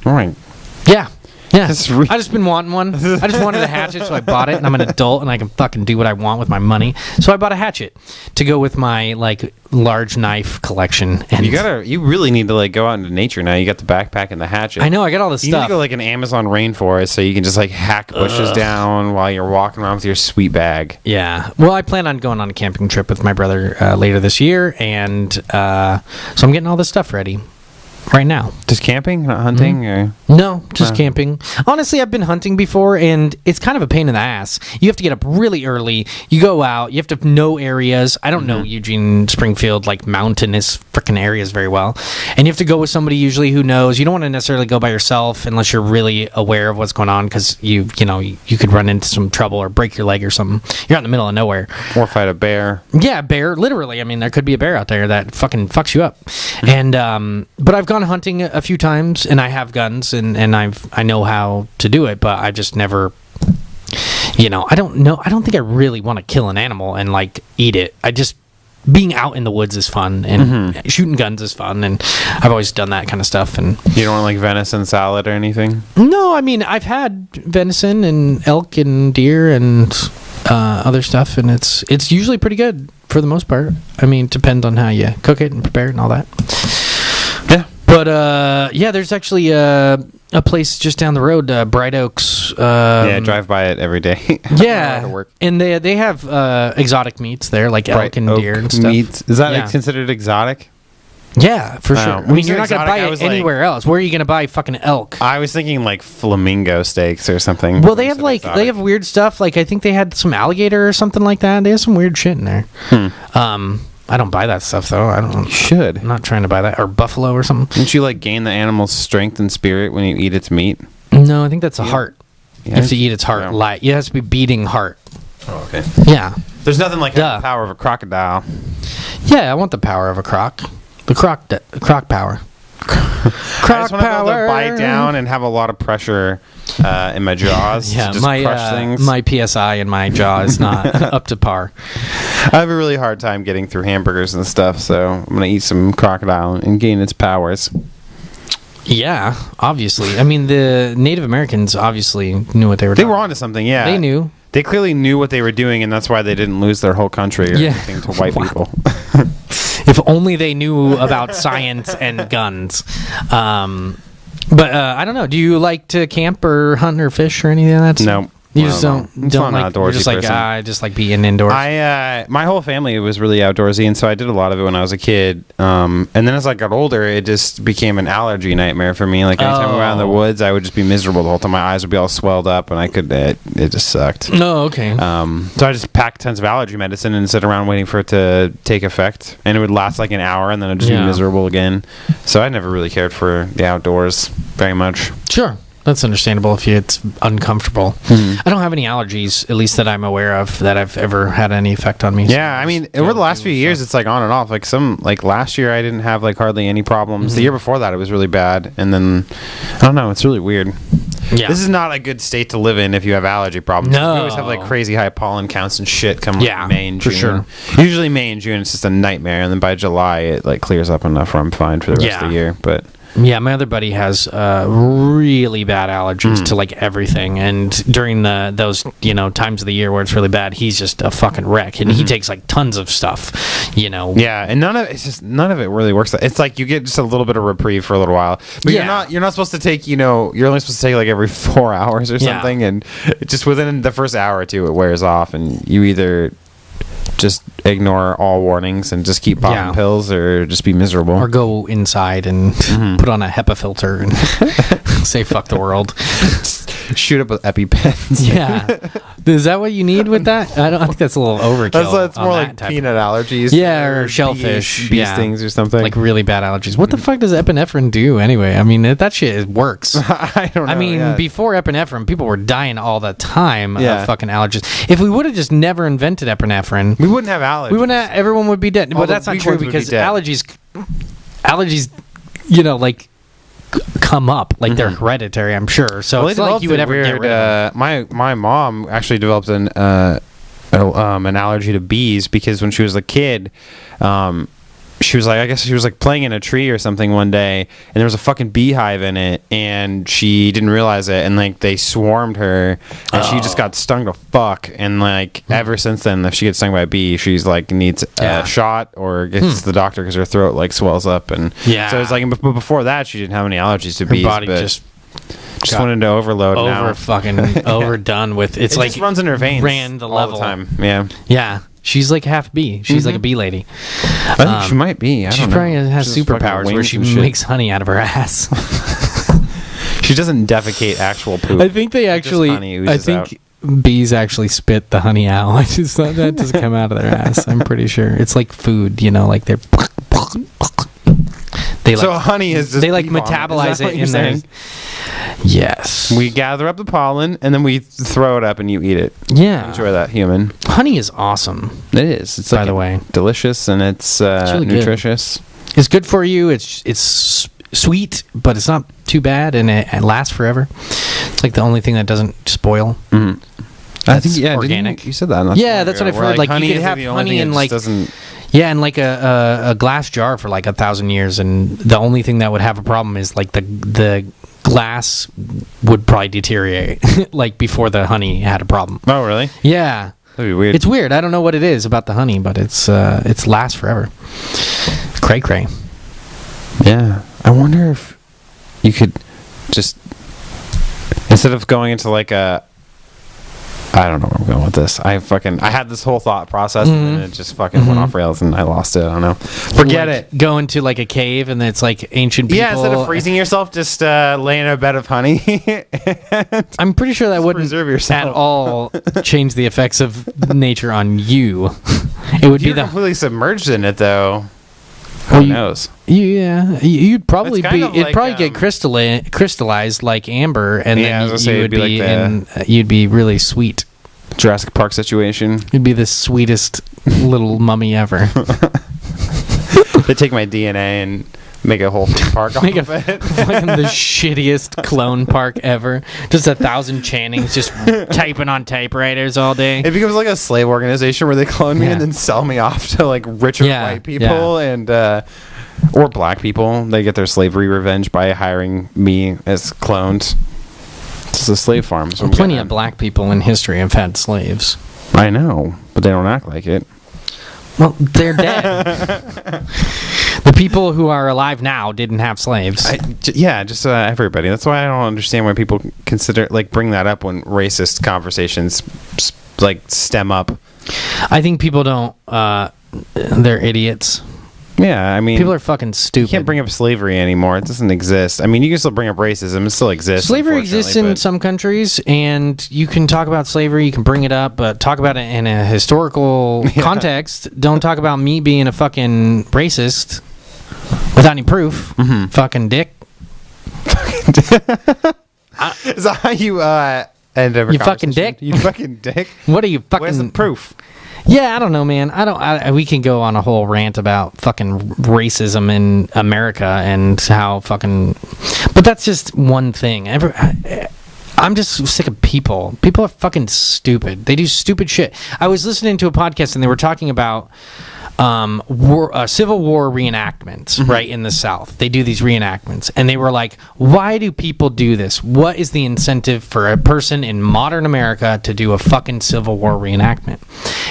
All right. Yeah. I just been wanting one. I just wanted a hatchet, so I bought it, and I'm an adult, and I can fucking do what I want with my money. So I bought a hatchet to go with my, like, large knife collection. And you really need to, like, go out into nature now. You got the backpack and the hatchet. I know, I got all this You stuff. need to go, like, an Amazon rainforest so you can just, like, hack bushes down while you're walking around with your sweet bag. Yeah. Well, I plan on going on a camping trip with my brother later this year, and so I'm getting all this stuff ready. Right now. Just camping, not hunting? Or? No, just camping. Honestly, I've been hunting before, and it's kind of a pain in the ass. You have to get up really early. You go out. You have to know areas. I don't know Eugene, Springfield, like mountainous freaking areas very well. And you have to go with somebody usually who knows. You don't want to necessarily go by yourself unless you're really aware of what's going on, because you could run into some trouble or break your leg or something. You're out in the middle of nowhere. Or fight a bear. Yeah, bear. Literally. I mean, there could be a bear out there that fucking fucks you up. And but I've gone hunting a few times, and I have guns, and I know how to do it, but I just never, I don't think I really want to kill an animal and like eat it. Being out in the woods is fun, and shooting guns is fun, and I've always done that kind of stuff. And you don't want like venison salad or anything? No, I mean, I've had venison and elk and deer and other stuff, and it's usually pretty good for the most part. I mean, it depends on how you cook it and prepare it and all that. Yeah. But there's actually a place just down the road, Bright Oaks. I drive by it every day. Yeah, to work. And they have exotic meats there, like elk and deer and stuff. Meats. Is that considered exotic? Yeah, for sure. I mean, you're not going to buy it like, anywhere else. Where are you going to buy fucking elk? I was thinking like flamingo steaks or something. Well, they have they have weird stuff. Like I think they had some alligator or something like that. They have some weird shit in there. I don't buy that stuff though. I don't. You should. I'm not trying to buy that, or buffalo or something. Don't you like gain the animal's strength and spirit when you eat its meat? No, I think that's a heart. You have to eat its heart light. It has to be beating heart. Oh, okay. Yeah. There's nothing like the power of a crocodile. Yeah, I want the power of a croc. The croc power. I just want to be able to bite down and have a lot of pressure in my jaws to just crush things. My PSI in my jaw is not up to par. I have a really hard time getting through hamburgers and stuff, so I'm going to eat some crocodile and gain its powers. Yeah, obviously. I mean, the Native Americans obviously knew what they were doing. They were onto something, yeah. They knew. They clearly knew what they were doing, and that's why they didn't lose their whole country or anything to white people. If only they knew about science and guns. But I don't know. Do you like to camp or hunt or fish or anything like that? No. You just don't like outdoorsy. Just like I just like being indoors. My whole family was really outdoorsy, and so I did a lot of it when I was a kid. And then as I got older, it just became an allergy nightmare for me. Like anytime we went out in the woods, I would just be miserable the whole time. My eyes would be all swelled up, and it just sucked. Oh, okay. So I just packed tons of allergy medicine and sit around waiting for it to take effect, and it would last like an hour, and then I'd just be miserable again. So I never really cared for the outdoors very much. Sure. That's understandable if it's uncomfortable. I don't have any allergies, at least that I'm aware of, that I've ever had any effect on me. Yeah, I mean, over the last few years, it's like on and off. Like last year, I didn't have like hardly any problems. The year before that, it was really bad. And then, I don't know, it's really weird. Yeah. This is not a good state to live in if you have allergy problems. No. We always have like crazy high pollen counts and shit come like May and June. For sure. Usually May and June, it's just a nightmare. And then by July, it like clears up enough where I'm fine for the rest of the year. But yeah, my other buddy has really bad allergies to like everything, and during those times of the year where it's really bad, he's just a fucking wreck, and he takes like tons of stuff, Yeah, and none of it really works. It's like you get just a little bit of reprieve for a little while, but you're not supposed to take you're only supposed to take like every 4 hours or something, and just within the first hour or two it wears off, and you either just ignore all warnings and just keep popping pills, or just be miserable, or go inside and put on a HEPA filter and say fuck the world. Shoot up with EpiPens. Yeah, is that what you need with that? I think that's a little overkill. That's more like peanut allergies. Yeah, or shellfish, bee stings or something. Like really bad allergies. What the fuck does epinephrine do anyway? I mean, that shit works. I don't know. I mean, before epinephrine, people were dying all the time of fucking allergies. If we would have just never invented epinephrine, we wouldn't have allergies. Everyone would be dead. But that's not true, because allergies, like come up, like they're hereditary, I'm sure. So it's not like you would ever get rid of them. My mom actually developed an allergy to bees, because when she was a kid, she was like, I guess she was like playing in a tree or something one day, and there was a fucking beehive in it, and she didn't realize it, and like they swarmed her, and she just got stung to fuck, and like ever since then, if she gets stung by a bee, she's like needs a shot or gets to the doctor because her throat like swells up, and so it's like, but before that, she didn't have any allergies to bees. Body but just wanted to overload now. Fucking overdone with it like just runs in her veins, ran the level all the time. Yeah. She's like half bee. She's like a bee lady. I think she might be. She probably has superpowers where she makes honey out of her ass. She doesn't defecate actual poop. I think they actually. I think bees actually spit the honey out. That doesn't come out of their ass. I'm pretty sure it's like food. Like they're. So honey is just they like metabolize it in there. Yes. We gather up the pollen and then we throw it up and you eat it. Yeah. Enjoy that, human. Honey is awesome. It is. It's by the way, delicious and it's really nutritious. Good. It's good for you. It's sweet, but it's not too bad, and it lasts forever. It's like the only thing that doesn't spoil. Mm-hmm. I think organic. You said that. That's what I've heard. Like you could have honey in like in like a glass jar for like 1,000 years, and the only thing that would have a problem is like the glass would probably deteriorate like before the honey had a problem. Oh, really? Yeah. That'd be weird. It's weird. I don't know what it is about the honey, but it's lasts forever. Cray cray. Yeah. I wonder if you could just, instead of going into like I don't know where I'm going with this. I had this whole thought process and then it just fucking went off rails and I lost it. I don't know. Forget it. Go into like a cave and it's like ancient people. Yeah, instead of freezing yourself, just lay in a bed of honey. I'm pretty sure that wouldn't at all change the effects of nature on you. It would be completely submerged in it though. Who knows? Yeah, you'd probably be. It'd probably get crystallized like amber, and then you would be you'd be really sweet. Jurassic Park situation. You'd be the sweetest little mummy ever. They take my DNA and make a whole theme park off of it. Fucking the shittiest clone park ever. Just 1,000 Channings just typing on typewriters all day. It becomes like a slave organization where they clone me and then sell me off to like richer white people and or black people. They get their slavery revenge by hiring me as cloned. It's a slave farm. So plenty of black people in history have had slaves. I know, but they don't act like it. Well, they're dead. The people who are alive now didn't have slaves. Just everybody. That's why I don't understand why people bring that up when racist conversations like stem up. I think people don't. They're idiots. Yeah, I mean, people are fucking stupid. You can't bring up slavery anymore. It doesn't exist. I mean, you can still bring up racism. It still exists. Slavery exists in some countries, and you can talk about slavery. You can bring it up, but talk about it in a historical context. Don't talk about me being a fucking racist without any proof. Mm-hmm. Fucking dick. Is that how you end every conversation? You fucking dick? You fucking dick? What are you fucking... Where's the proof? Yeah, I don't know, man. We can go on a whole rant about fucking racism in America and how fucking... But that's just one thing. I'm just sick of people. People are fucking stupid. They do stupid shit. I was listening to a podcast and they were talking about Civil War reenactments, right, in the South. They do these reenactments. And they were like, why do people do this? What is the incentive for a person in modern America to do a fucking Civil War reenactment?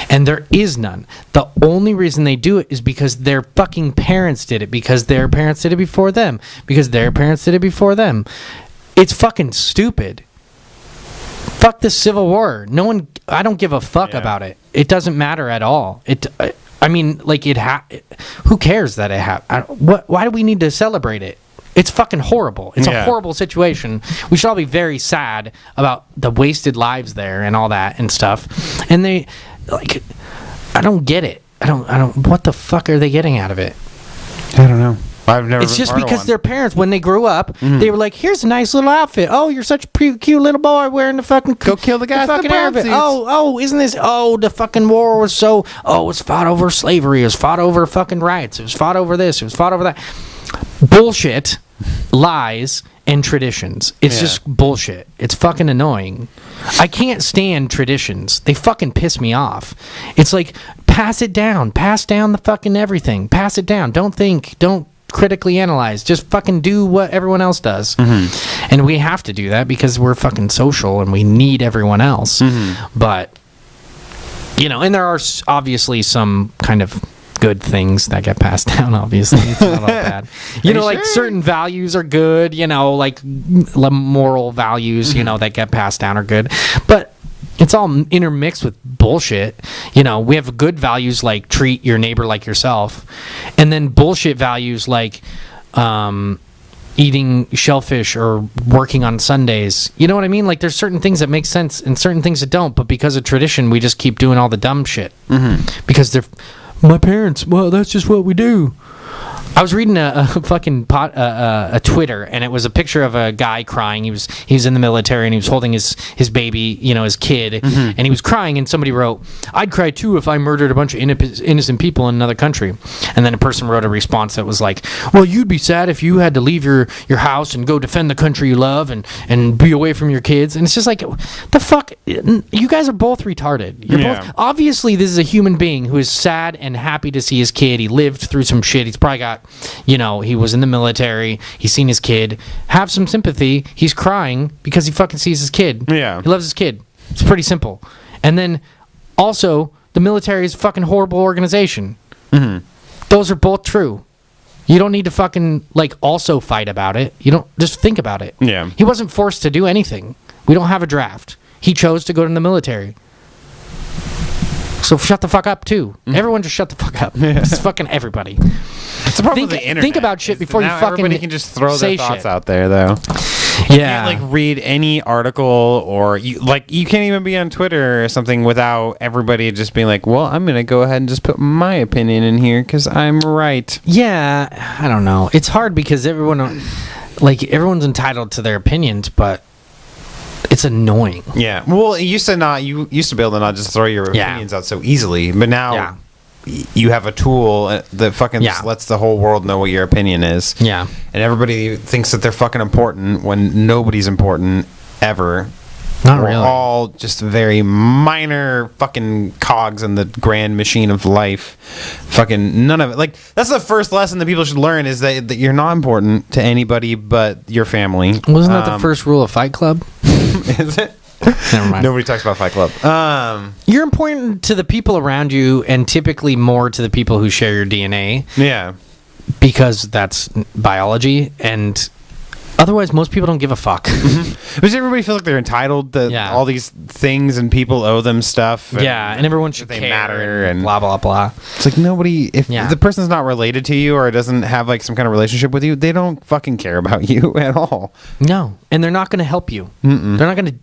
And there is none. The only reason they do it is because their fucking parents did it, because their parents did it before them, because their parents did it before them. It's fucking stupid. Fuck the Civil War. I don't give a fuck about it. It doesn't matter at all. Who cares that it happened? Why do we need to celebrate it? It's fucking horrible. It's a horrible situation. We should all be very sad about the wasted lives there and all that and stuff. And they, I don't get it. I don't. What the fuck are they getting out of it? I don't know. I've never. It's just because their parents, when they grew up, they were like, "Here's a nice little outfit. Oh, you're such a cute little boy wearing the fucking go kill the guy fucking outfit. Oh, isn't this? Oh, the fucking war was so. Oh, it was fought over slavery. It was fought over fucking riots. It was fought over this. It was fought over that. Bullshit, lies, and traditions. It's just bullshit. It's fucking annoying. I can't stand traditions. They fucking piss me off. It's like pass it down. Pass down the fucking everything. Pass it down. Don't think. Don't critically analyze. Just fucking do what everyone else does. And we have to do that because we're fucking social and we need everyone else. But, you know, and there are obviously some kind of good things that get passed down, obviously. It's not all bad. You know, like certain values are good, you know, like moral values, you know, that get passed down are good. But it's all intermixed with bullshit. You know, we have good values like treat your neighbor like yourself, and then bullshit values like eating shellfish or working on Sundays. You know what I mean? Like there's certain things that make sense and certain things that don't, but because of tradition, we just keep doing all the dumb shit. Because they're my parents. Well, that's just what we do. I was reading a fucking a Twitter, and it was a picture of a guy crying. He was in the military, and he was holding his baby, you know, his kid, and he was crying. And somebody wrote, "I'd cry too if I murdered a bunch of innocent people in another country." And then a person wrote a response that was like, "Well, you'd be sad if you had to leave your house and go defend the country you love and be away from your kids." And it's just like, the fuck, you guys are both retarded. You're both, obviously, this is a human being who is sad and happy to see his kid. He lived through some shit. He's probably got, you know, he was in the military. He's seen his kid. Have some sympathy. He's crying because he fucking sees his kid. Yeah. He loves his kid. It's pretty simple. And then also, the military is a fucking horrible organization. Those are both true. You don't need to fucking, like, also fight about it. You don't, just think about it. Yeah. He wasn't forced to do anything. We don't have a draft. He chose to go to the military. So shut the fuck up, too. Everyone just shut the fuck up. Just fucking everybody. It's the problem with the internet. Think about shit before you fucking everybody can just throw say their thoughts shit out there, though. You can't, like, read any article or, you can't even be on Twitter or something without everybody just being like, well, I'm going to go ahead and just put my opinion in here because I'm right. Yeah, I don't know. It's hard because everyone's entitled to their opinions, but it's annoying. Yeah. Well, you used to be able to not just throw your opinions out so easily, but now you have a tool that fucking just lets the whole world know what your opinion is. Yeah. And everybody thinks that they're fucking important when nobody's important ever. Not We're really. all just very minor fucking cogs in the grand machine of life. Fucking none of it. Like, that's the first lesson that people should learn, is that you're not important to anybody but your family. Wasn't that the first rule of Fight Club? Is it? Never mind. Nobody talks about Fight Club. You're important to the people around you, and typically more to the people who share your DNA. Yeah. Because that's biology, and otherwise most people don't give a fuck. Because everybody feels like they're entitled to all these things, and people owe them stuff. And everyone should they care matter, and blah, blah, blah. It's like nobody, if the person's not related to you or doesn't have like some kind of relationship with you, they don't fucking care about you at all. No. And they're not going to help you. They're not going to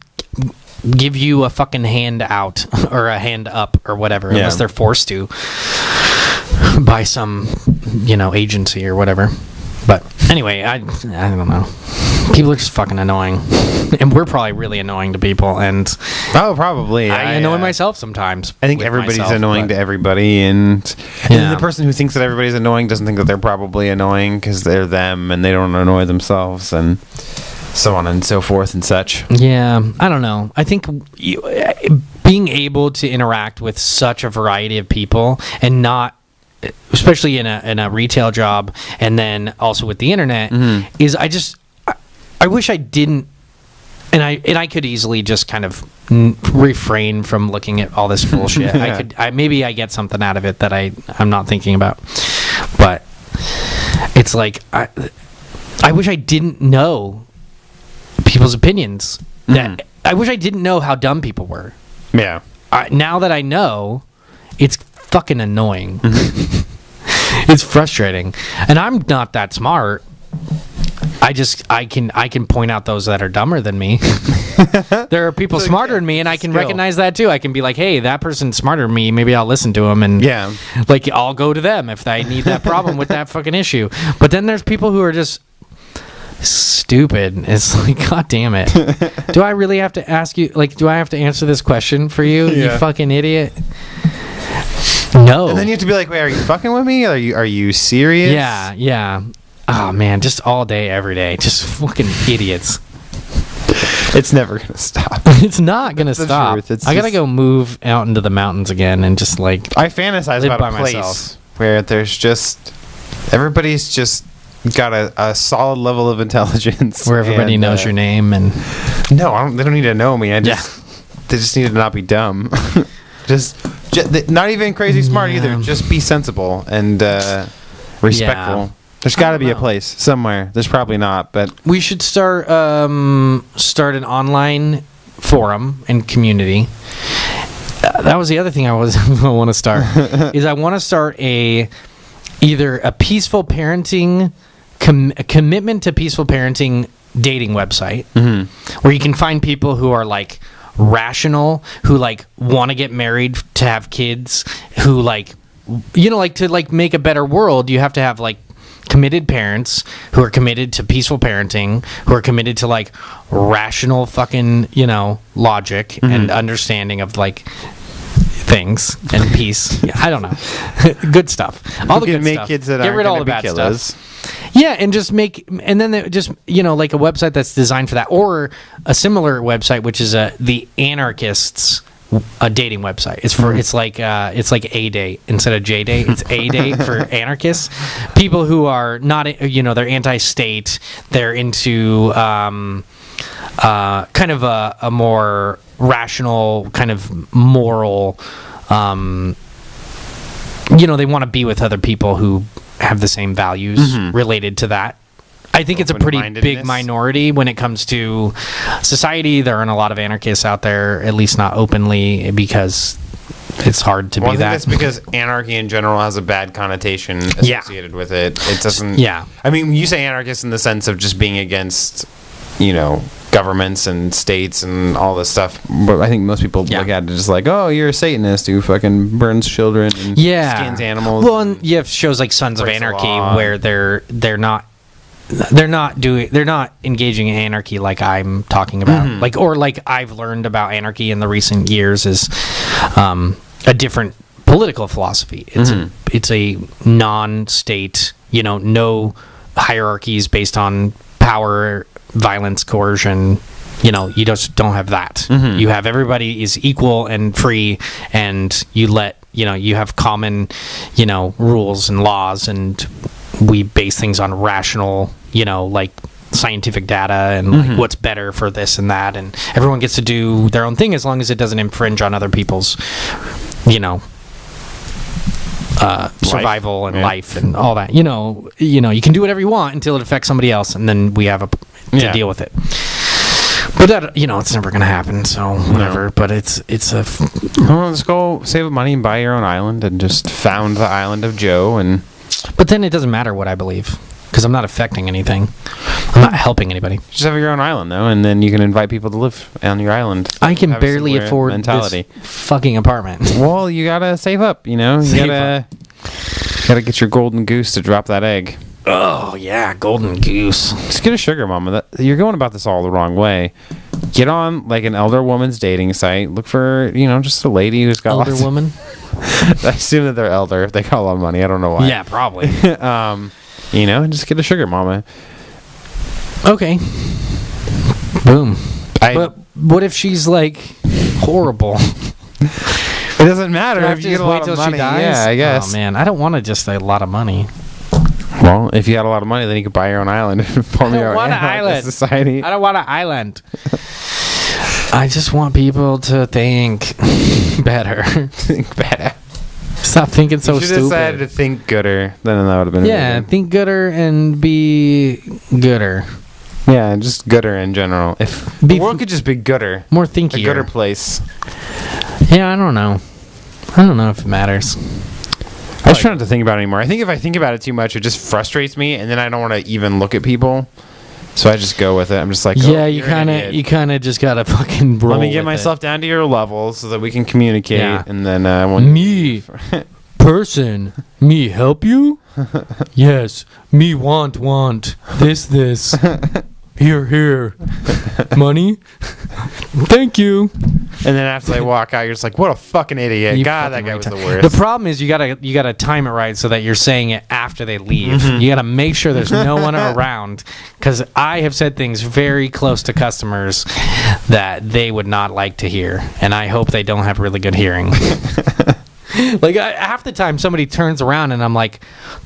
give you a fucking hand out or a hand up or whatever, unless they're forced to by some, agency or whatever. But anyway, I don't know. People are just fucking annoying. And we're probably really annoying to people. And probably. I annoy myself sometimes. I think everybody's annoying to everybody. And the person who thinks that everybody's annoying doesn't think that they're probably annoying because they're them and they don't annoy themselves, and so on and so forth and such. Yeah, I don't know. I think being able to interact with such a variety of people and not, especially in a retail job, and then also with the internet, is I wish I didn't, and I could easily just kind of refrain from looking at all this bullshit. Maybe I get something out of it that I'm not thinking about, but it's like I wish I didn't know people's opinions. I wish I didn't know how dumb people were. Yeah. Now that I know, it's fucking annoying. It's frustrating, and I'm not that smart. I can point out those that are dumber than me. There are people smarter than me, and I can recognize that too. I can be like, hey, that person's smarter than me, maybe I'll listen to them, and like I'll go to them if I need that problem with that fucking issue. But then there's people who are just stupid. It's like, god damn it. Do I really have to ask you, like, do I have to answer this question for you, you fucking idiot? No. And then you have to be like, wait, are you fucking with me? Are you serious? Yeah. Oh man, just all day, every day, just fucking idiots. It's never gonna stop. It's not gonna stop. I gotta go move out into the mountains again and just like I fantasize about a place myself. Where there's just everybody's just got a solid level of intelligence where everybody knows your name and no, they don't need to know me. They just need to not be dumb. just not even crazy smart either. Just be sensible and respectful. Yeah. There's got to be a place somewhere. There's probably not, but we should start an online forum and community. That was the other thing I want to start. Is I want to start either a peaceful parenting a commitment to peaceful parenting dating website where you can find people who are like rational, who like want to get married to have kids, who like to like make a better world. You have to have like committed parents who are committed to peaceful parenting, who are committed to like rational fucking logic and understanding of like things and peace. I don't know. Good stuff. All the good make stuff. Kids that get rid of all the bad stuff. Yeah, and just like a website that's designed for that, or a similar website which is the anarchists a dating website. It's like A Date instead of J Date. It's A Date for anarchists, people who are not they're anti-state. They're into kind of a more rational, kind of moral. They want to be with other people who have the same values related to that. I think it's a pretty big minority when it comes to society. There aren't a lot of anarchists out there, at least not openly, because it's hard to be that. I think that's because anarchy in general has a bad connotation associated with it. It doesn't. Yeah. I mean, you say anarchist in the sense of just being against, governments and states and all this stuff. But I think most people look at it just like, oh, you're a Satanist who fucking burns children and skins animals. Well, and you have shows like Sons of Anarchy where they're not engaging in anarchy like I'm talking about. Like I've learned about anarchy in the recent years is a different political philosophy. It's a non-state, no hierarchies based on power, violence, coercion. You just don't have that. You have everybody is equal and free, and you let you have common rules and laws, and we base things on rational like scientific data and like what's better for this and that, and everyone gets to do their own thing as long as it doesn't infringe on other people's survival and life and all that. You can do whatever you want until it affects somebody else, and then we have to deal with it. But that it's never gonna happen, so whatever. No. But it's a let's go save money and buy your own island and just found the island of Joe. But then it doesn't matter what I believe, because I'm not affecting anything. I'm not helping anybody. Just have your own island, though, and then you can invite people to live on your island. I can barely afford this fucking apartment. Well, you gotta save up, You gotta get your golden goose to drop that egg. Oh, yeah, golden goose. Just get a sugar mama. You're going about this all the wrong way. Get on, like, an elder woman's dating site. Look for, just a lady who's got elder woman? I assume that they're elder if they got a lot of money. I don't know why. Yeah, probably. Just get a sugar mama. Okay. Boom. But what if she's, like, horrible? It doesn't matter if you get a lot of money. Yeah, I guess. Oh, man. I don't want to just a lot of money. Well, if you had a lot of money, then you could buy your own island and form your own island society. I don't want an island. I just want people to think better. Think better. Stop thinking so stupid. You should have decided to think gooder. Then that would have been amazing. Think gooder and be gooder. Yeah, just gooder in general. If the world could just be gooder. More thinkier. A gooder place. Yeah, I don't know. I don't know if it matters. I just try not to think about it anymore. I think if I think about it too much, it just frustrates me, and then I don't want to even look at people. So I just go with it. I'm just like, you kind of just gotta fucking roll. Let me get myself down to your level so that we can communicate, and then me person, me help you. Yes, me want this here money. Thank you. And then after they walk out, you're just like, what a fucking idiot. God, that guy was the worst. The problem is you gotta time it right so that you're saying it after they leave. You gotta make sure there's no one around, because I have said things very close to customers that they would not like to hear, and I hope they don't have really good hearing. Like half the time somebody turns around and I'm like,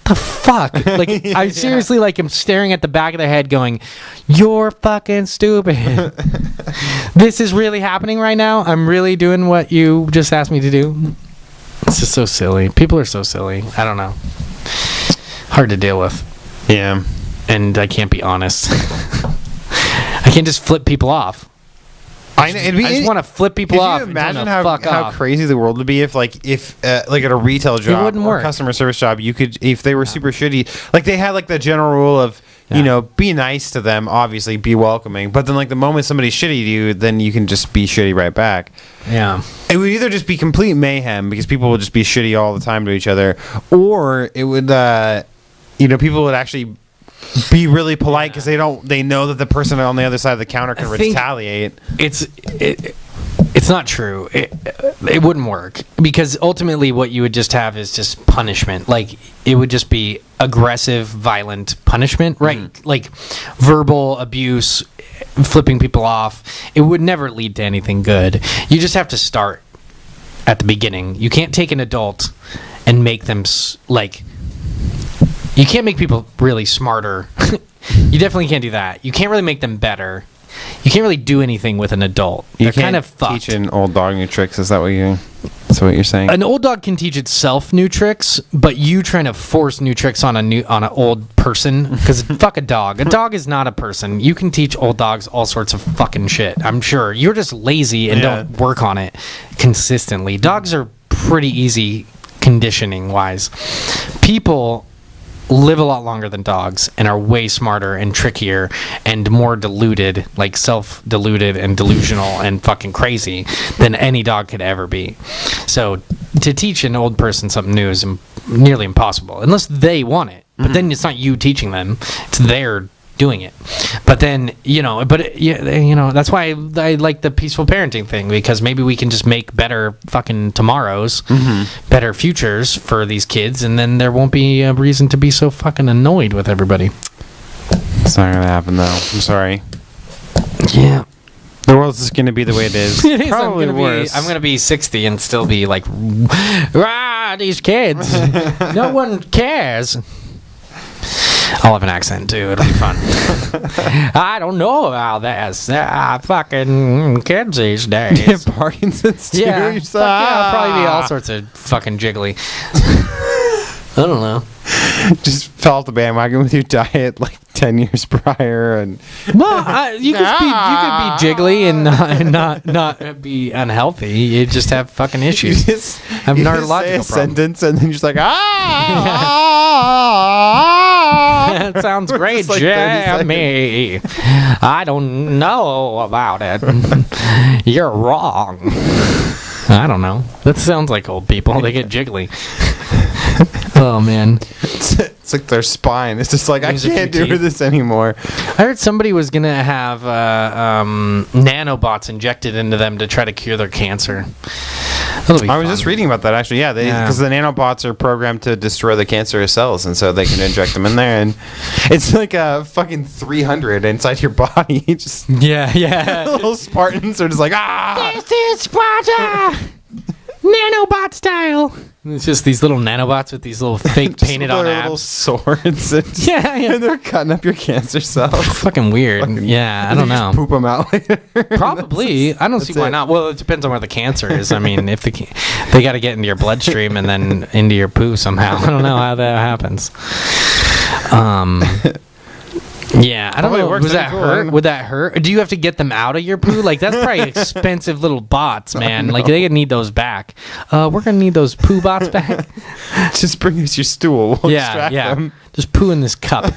the fuck? Like I seriously like am staring at the back of their head going, you're fucking stupid. This is really happening right now. I'm really doing what you just asked me to do. It's just so silly. People are so silly. I don't know. Hard to deal with. Yeah. And I can't be honest. I can't just flip people off. I just want to flip people off. Could you imagine how crazy the world would be if like at a retail job or customer service job, you could, if they were super shitty, like they had like the general rule of, you know, be nice to them, obviously be welcoming, but then like the moment somebody's shitty to you, then you can just be shitty right back. Yeah. It would either just be complete mayhem because people would just be shitty all the time to each other, or it would, people would actually be really polite because they know that the person on the other side of the counter can retaliate. It's not true. It wouldn't work, because ultimately what you would just have is just punishment. Like it would just be aggressive, violent punishment, right? Mm-hmm. Like verbal abuse, flipping people off. It would never lead to anything good. You just have to start at the beginning. You can't take an adult and make them like. You can't make people really smarter. You definitely can't do that. You can't really make them better. You can't really do anything with an adult. They're kind of fucked. Teach an old dog new tricks. Is that what you're saying? An old dog can teach itself new tricks, but you trying to force new tricks on an old person, because fuck a dog. A dog is not a person. You can teach old dogs all sorts of fucking shit. I'm sure you're just lazy and don't work on it consistently. Dogs are pretty easy conditioning wise. People live a lot longer than dogs and are way smarter and trickier and more deluded, like self-deluded and delusional and fucking crazy than any dog could ever be. So to teach an old person something new is nearly impossible unless they want it. But then it's not you teaching them, it's their doing it. But then that's why I like the peaceful parenting thing, because maybe we can just make better fucking tomorrows, better futures for these kids, and then there won't be a reason to be so fucking annoyed with everybody. It's not gonna happen though. I'm sorry. Yeah. The world's just gonna be the way it is. It is. Probably worse. I'm gonna be 60 and still be like, these kids. No one cares. I'll have an accent too. It'll be fun. I don't know about this. Fucking kids these days. You have Parkinson's too? Yeah. I'll probably be all sorts of fucking jiggly. I don't know. Just fell off the bandwagon with your diet like 10 years prior, and you could be jiggly and not be unhealthy. You just have fucking issues. You have neurological say a problems. sentence and then you're just like That sounds great, like Jamie. I don't know about it. You're wrong. I don't know. That sounds like old people. They get jiggly. Oh man, it's like their spine. It's just like, I can't do this anymore. I heard somebody was gonna have nanobots injected into them to try to cure their cancer. I was just reading about that actually. Yeah, because the nanobots are programmed to destroy the cancerous cells, and so they can inject them in there, and it's like a fucking 300 inside your body. Just little Spartans are just like This is Sparta. Nanobot style. It's just these little nanobots with these little fake painted on abs. Little swords. And and they're cutting up your cancer cells. Fucking weird. I don't know. Just poop them out later. Probably. I don't see why not. Well, it depends on where the cancer is. I mean, if they got to get into your bloodstream and then into your poo somehow. I don't know how that happens. Yeah, I don't know. Would that hurt? Would that hurt? Do you have to get them out of your poo? Like, that's probably expensive little bots, man. Like, they need those back. We're gonna need those poo bots back. Just bring us your stool. We'll extract them. Just poo in this cup.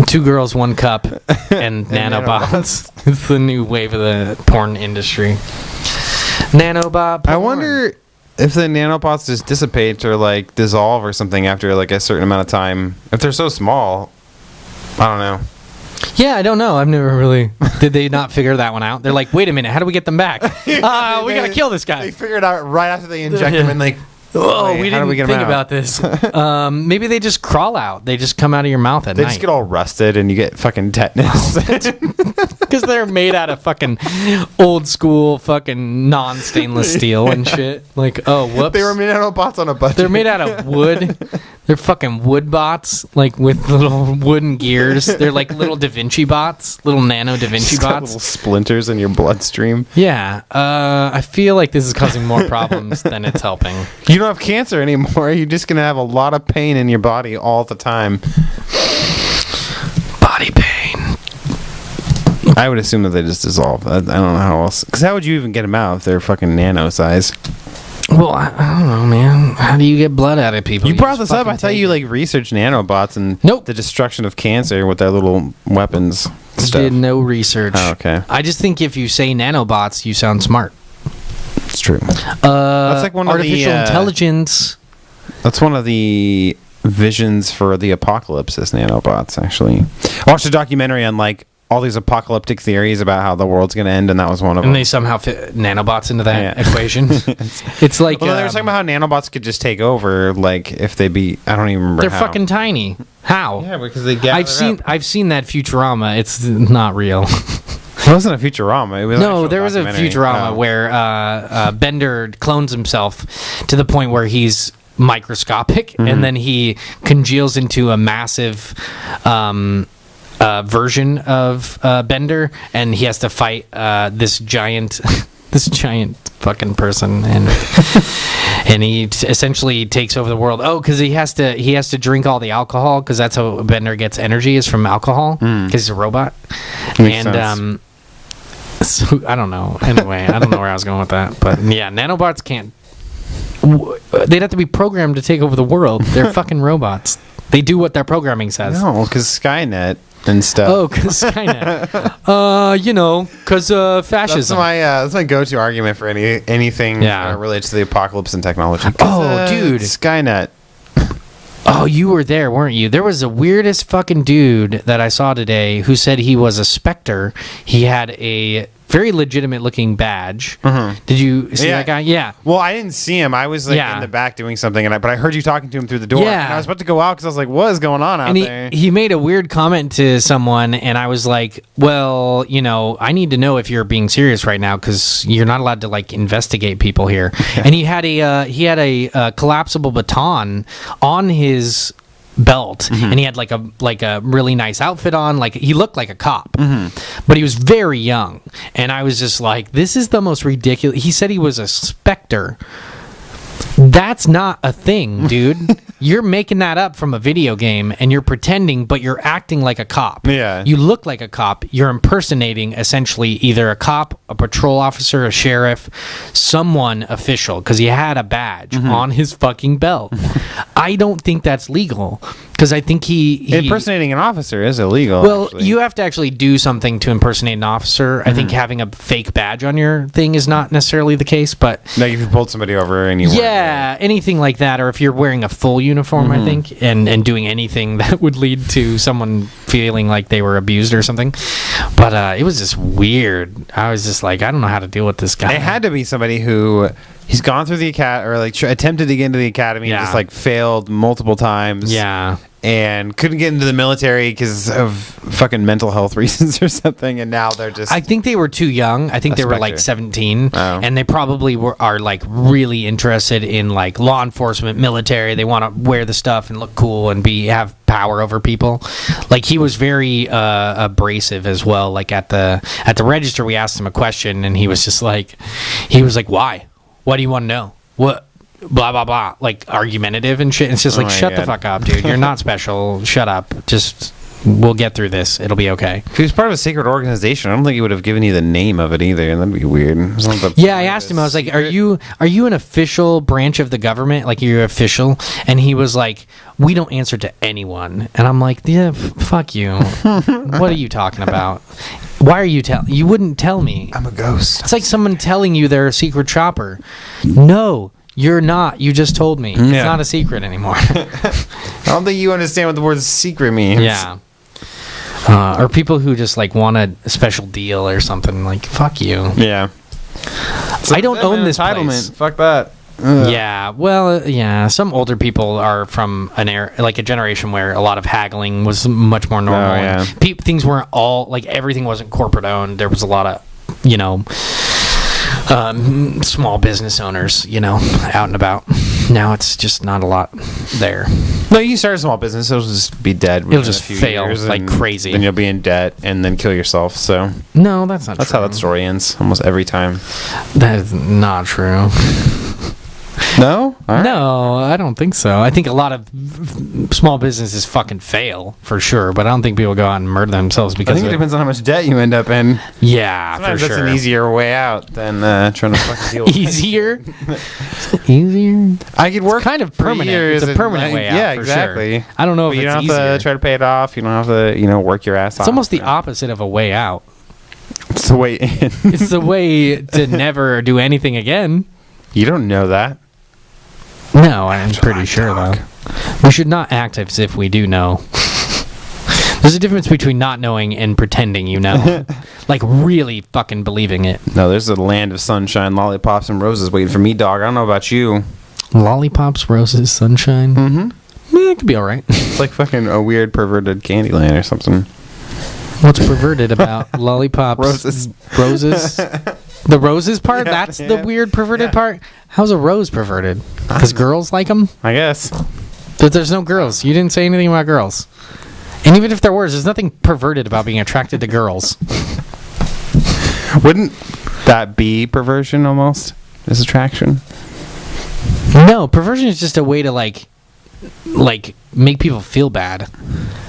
2 girls, 1 cup, and nanobots. It's the new wave of the porn industry. Nanobot porn. I wonder if the nanobots just dissipate or like dissolve or something after like a certain amount of time. If they're so small. I don't know. Yeah, I don't know. I've never really... Did they not figure that one out? They're like, wait a minute, how do we get them back? We gotta kill this guy. They figured it out right after they inject him and like... Oh, we didn't think about this. Maybe they just crawl out. They just come out of your mouth at night. They just get all rusted and you get fucking tetanus. Because they're made out of fucking old school fucking non-stainless steel and shit. Like, oh, whoops. They were made out of bots on a budget. They're made out of wood. They're fucking wood bots, like with little wooden gears. They're like little Da Vinci bots, little nano Da Vinci bots. Little splinters in your bloodstream. Yeah, I feel like this is causing more problems than it's helping. You don't have cancer anymore. You're just gonna have a lot of pain in your body all the time. Body pain. I would assume that they just dissolve. I don't know how else. Because how would you even get them out if they're fucking nano size? Well, I don't know, man. How do you get blood out of people? You brought this up. I thought you like researched nanobots and the destruction of cancer with their little weapons. Did no research. Oh, okay. I just think if you say nanobots, you sound smart. It's true. That's like one artificial intelligence. That's one of the visions for the apocalypse is nanobots. Actually, I watched a documentary on like all these apocalyptic theories about how the world's going to end, and that was one of them. And they somehow fit nanobots into that equation. It's like... Well, they were talking about how nanobots could just take over, like, if they be... I don't even remember They're fucking tiny. How? Yeah, because they gather I've seen that Futurama. It's not real. It wasn't a Futurama. It was there was a Futurama where Bender clones himself to the point where he's microscopic, and then he congeals into a massive... version of Bender, and he has to fight this giant fucking person, and he essentially takes over the world. Oh, because he has to drink all the alcohol, because that's how Bender gets energy, is from alcohol, because he's a robot. Makes sense. So I don't know. Anyway, I don't know where I was going with that, but yeah, nanobots can't. They'd have to be programmed to take over the world. They're fucking robots. They do what their programming says. No, because Skynet and stuff. Oh, because Skynet. Because fascism. That's my go-to argument for anything related to the apocalypse and technology. Oh, dude. Skynet. Oh, you were there, weren't you? There was the weirdest fucking dude that I saw today who said he was a Spectre. He had a very legitimate looking badge. Did you see that guy? Yeah. Well, I didn't see him. I was like in the back doing something, but I heard you talking to him through the door. Yeah. And I was about to go out because I was like, what is going on out there? He made a weird comment to someone, and I was like, well, I need to know if you're being serious right now, because you're not allowed to like investigate people here. And he had a collapsible baton on his belt, and he had like a really nice outfit on, like he looked like a cop, but he was very young, and I was just like, this is the most ridiculous. He said he was a Spectre. That's not a thing, dude. You're making that up from a video game, and you're pretending, but you're acting like a cop. Yeah. You look like a cop. You're impersonating essentially either a cop, a patrol officer, a sheriff, someone official, because he had a badge on his fucking belt. I don't think that's legal, because I think he impersonating an officer is illegal. Well, actually. You have to actually do something to impersonate an officer. I think having a fake badge on your thing is not necessarily the case, but like if you pulled somebody over and you anything like that, or if you're wearing a full uniform, I think, and doing anything that would lead to someone feeling like they were abused or something. But it was just weird. I was just like, I don't know how to deal with this guy. It had to be somebody who he's gone through the academy, or like attempted to get into the academy, and just like failed multiple times. Yeah. And couldn't get into the military because of fucking mental health reasons or something, and now they're just... I think they were too young. I think they were like 17, and they probably are like really interested in like law enforcement, military. They want to wear the stuff and look cool and have power over people. Like he was very abrasive as well. Like at the register, we asked him a question, and he was like, why? What do you want to know? What? Blah blah blah, like argumentative and shit. It's just like, shut the fuck up, dude. You're not special. Shut up. Just we'll get through this. It'll be okay. If he was part of a secret organization, I don't think he would have given you the name of it either, and that'd be weird. Yeah, I asked him. I was like, "Are you an official branch of the government? Like you're official?" And he was like, "We don't answer to anyone." And I'm like, "Yeah, fuck you. What are you talking about? Why are you You wouldn't tell me. I'm a ghost." It's like someone telling you they're a secret shopper. No. You're not. You just told me. It's not a secret anymore. I don't think you understand what the word secret means. Yeah. Or people who just like want a special deal or something. Like, fuck you. Yeah. I don't own this place. Fuck that. Yeah, well, yeah. Some older people are from like a generation where a lot of haggling was much more normal. Oh, yeah. And things weren't all like everything wasn't corporate owned. There was a lot of, small business owners, out and about. Now it's just not a lot there. No, you start a small business, it'll just be dead. It'll just fail like crazy. Then you'll be in debt and then kill yourself. So no, that's not. That's true. how that story ends almost every time. That is not true. No? All right. No, I don't think so. I think a lot of small businesses fucking fail for sure, but I don't think people go out and murder themselves because I think it depends on how much debt you end up in. Yeah, Sometimes for that's sure. an easier way out than trying to fucking deal with Easier? Easier? I could work It's kind of for permanent. years It's a permanent and, way out. yeah, for exactly. Sure. I don't know But if you it's don't easier. have to try to pay it off. You don't have to, work your ass off. It's almost the opposite of a way out. It's the way in. It's the way to never do anything again. You don't know that. No, I'm pretty sure, though. We should not act as if we do know. There's a difference between not knowing and pretending you know. Like, really fucking believing it. No, there's a land of sunshine, lollipops, and roses waiting for me, dog. I don't know about you. Lollipops, roses, sunshine? Mm-hmm. Yeah, it could be all right. It's like fucking a weird perverted candy land or something. What's perverted about lollipops? Roses. Roses? The roses part? Yeah, That's the weird perverted part? How's a rose perverted? Because girls like them? I guess. But there's no girls. You didn't say anything about girls. And even if there was, there's nothing perverted about being attracted to girls. Wouldn't that be perversion almost? This attraction? No, perversion is just a way to like make people feel bad.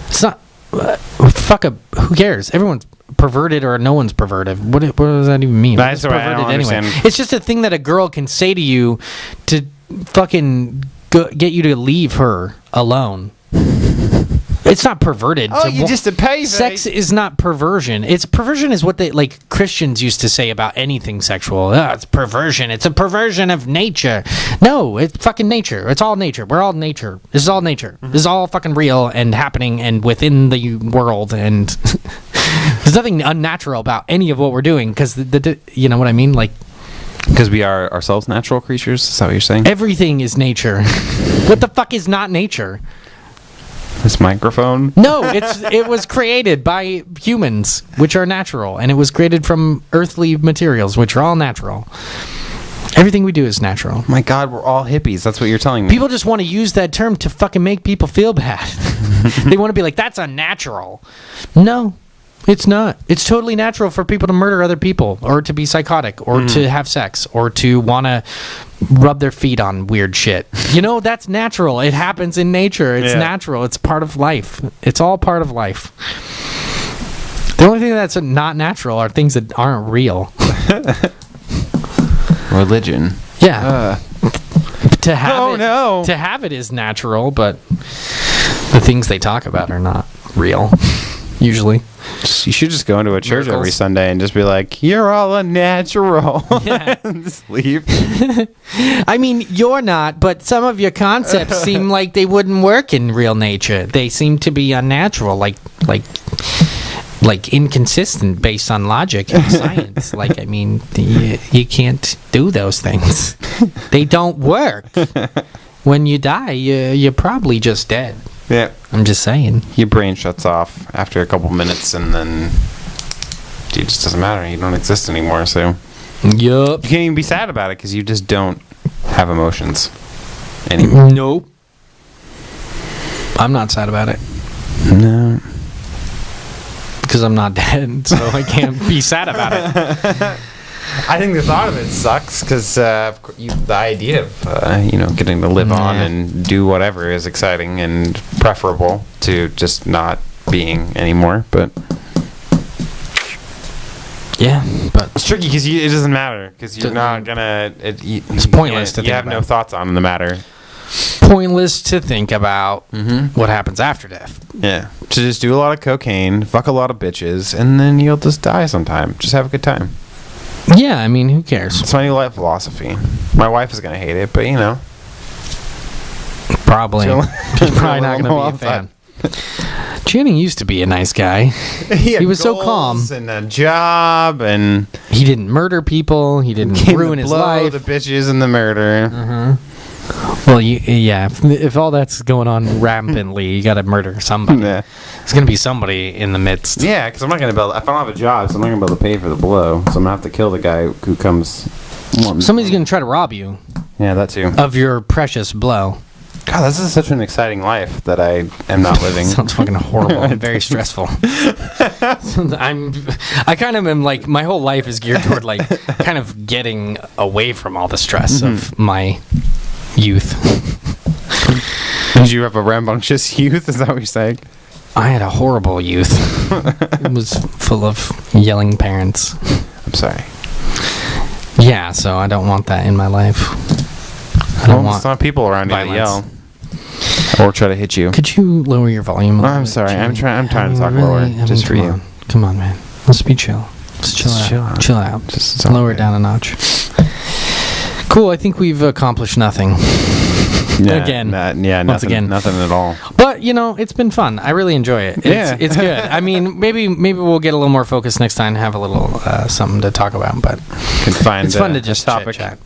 It's not. Who cares? Everyone's perverted or no one's perverted. What does that even mean? That's what I don't understand. It's just a thing that a girl can say to you to fucking get you to leave her alone. It's not perverted. Oh, you just a pay. Sex is not perversion. Perversion is what they like Christians used to say about anything sexual. Oh, it's perversion. It's a perversion of nature. No, it's fucking nature. It's all nature. We're all nature. This is all nature. This is all fucking real and happening and within the world. And there's nothing unnatural about any of what we're doing because you know what I mean? Like, because we are ourselves natural creatures. Is that what you're saying? everything is nature. What the fuck is not nature? This microphone? No, it was created by humans, which are natural, and it was created from earthly materials, which are all natural. Everything we do is natural. My God, we're all hippies. That's what you're telling me. People just want to use that term to fucking make people feel bad. They want to be like, that's unnatural. No, it's not. It's totally natural for people to murder other people, or to be psychotic, or to have sex, or to want to rub their feet on weird shit. That's natural. It happens in nature. It's natural. It's part of life. It's all part of life. The only thing that's not natural are things that aren't real. Religion. Yeah. To have it is natural, but the things they talk about are not real. Usually. You should just go into a church every Sunday and just be like, you're all unnatural. Yeah. Just leave. I mean, you're not, but some of your concepts seem like they wouldn't work in real nature. They seem to be unnatural, like inconsistent based on logic and science. You can't do those things. They don't work. When you die, you're probably just dead. Yeah. I'm just saying. Your brain shuts off after a couple minutes and then it just doesn't matter. You don't exist anymore, so Yup. you can't even be sad about it because you just don't have emotions anymore. Nope. I'm not sad about it. No. Because I'm not dead, so I can't be sad about it. I think the thought of it sucks because the idea of getting to live on and do whatever is exciting and preferable to just not being anymore. But yeah, but it's tricky because it doesn't matter because you're not gonna. It's pointless to think you have no about. thoughts on the matter. Pointless to think about what happens after death. Yeah, to just do a lot of cocaine, fuck a lot of bitches, and then you'll just die sometime. Just have a good time. Yeah, I mean, who cares? It's my new life philosophy. My wife is gonna hate it, but Probably. She'll- She's probably not going to be a fan. Channing used to be a nice guy. He was so calm. and a job, and he didn't murder people. He didn't ruin his life. The bitches and the murder. Well, if all that's going on rampantly, you got to murder somebody. Yeah. There's going to be somebody in the midst. Yeah, because I'm not going to be able. If I don't have a job, so I'm not going to be able to pay for the blow. So I'm going to have to kill the guy who comes. Somebody's going to try to rob you. Yeah, that too. Of your precious blow. God, this is such an exciting life that I am not living. Sounds fucking horrible and very stressful. I kind of am like, my whole life is geared toward like kind of getting away from all the stress of my youth. Did you have a rambunctious youth? Is that what you're saying? I had a horrible youth. It was full of yelling parents. I'm sorry. Yeah, so I don't want that in my life. I don't want it's not people around you that yell or try to hit you. Could you lower your volume? I'm sorry. I'm trying to talk lower, just for you. Come on, man. Let's be chill. Just chill out. Chill out. Just lower it down a notch. Cool. I think we've accomplished nothing. Again. Nothing at all. But it's been fun. I really enjoy it. It's good. I mean, maybe we'll get a little more focused next time and have a little something to talk about. But it's fun to just chat.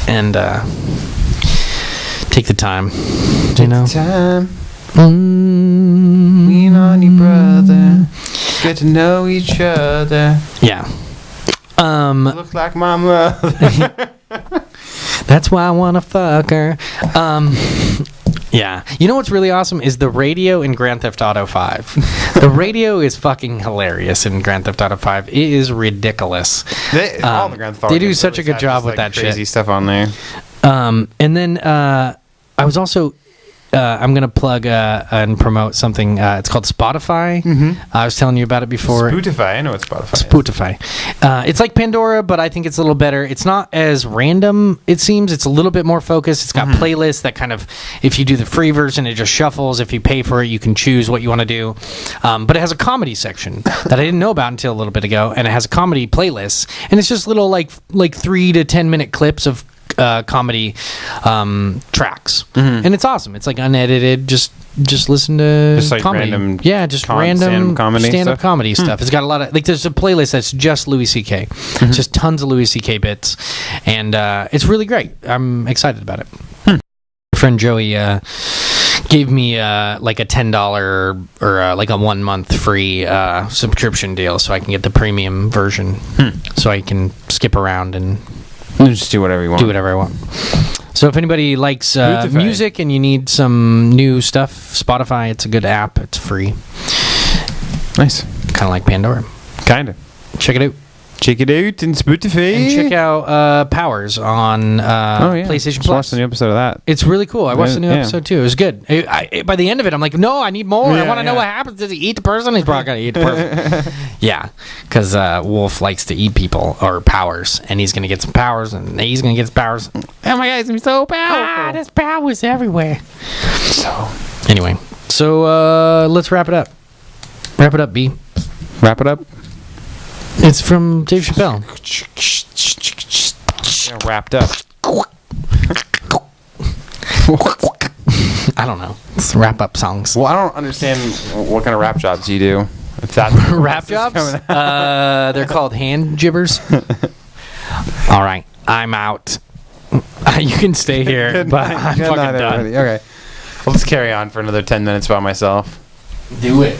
And take the time. Lean on your brother. Get to know each other. Yeah. You look like my mother. That's why I wanna fuck her. Yeah. You know what's really awesome is the radio in Grand Theft Auto 5. The radio is fucking hilarious in Grand Theft Auto 5. It is ridiculous. All the Grand Theft Auto they do such a good job with that crazy shit. Stuff on there. And then I was also I'm gonna plug and promote something. It's called Spotify. I was telling you about it before. Spotify, I know what Spotify is. Spotify. It's like Pandora, but I think it's a little better. It's not as random. It seems it's a little bit more focused. It's got playlists that kind of, if you do the free version, it just shuffles. If you pay for it, you can choose what you want to do. But it has a comedy section that I didn't know about until a little bit ago, and it has a comedy playlist, and it's just little like 3 to 10 minute clips of comedy tracks, and it's awesome. It's like unedited. Just listen to just like comedy. Random, just random stand-up comedy stuff. It's got a lot of there's a playlist that's just Louis C.K. Just tons of Louis C.K. bits, and it's really great. I'm excited about it. My friend Joey gave me like a $10 or like a 1 month free subscription deal, so I can get the premium version, so I can skip around and just do whatever you want. Do whatever I want. So if anybody likes music and you need some new stuff, Spotify, it's a good app. It's free. Nice. Kind of like Pandora. Kind of. Check it out. Check it out in Spotify. And check out Powers on PlayStation Plus. Watched the new episode of that. It's really cool. I watched the new episode too. It was good. By the end of it, I'm like, no, I need more. I want to know what happens. Does he eat the person? He's probably going to eat the person. Yeah, because Wolf likes to eat people or powers, and he's going to get some powers, and he's going to get his powers. Oh my God, he's going to be so powerful. There's powers everywhere. So, anyway, let's wrap it up. Wrap it up, B. Wrap it up. It's from Dave Chappelle. Yeah, wrapped up. I don't know. It's wrap-up songs. Well, I don't understand what kind of rap jobs you do. If that's rap jobs? They're called hand jibbers. All right, I'm out. You can stay here, but I'm fucking done. Everybody. Okay. I'll just carry on for another 10 minutes by myself. Do it.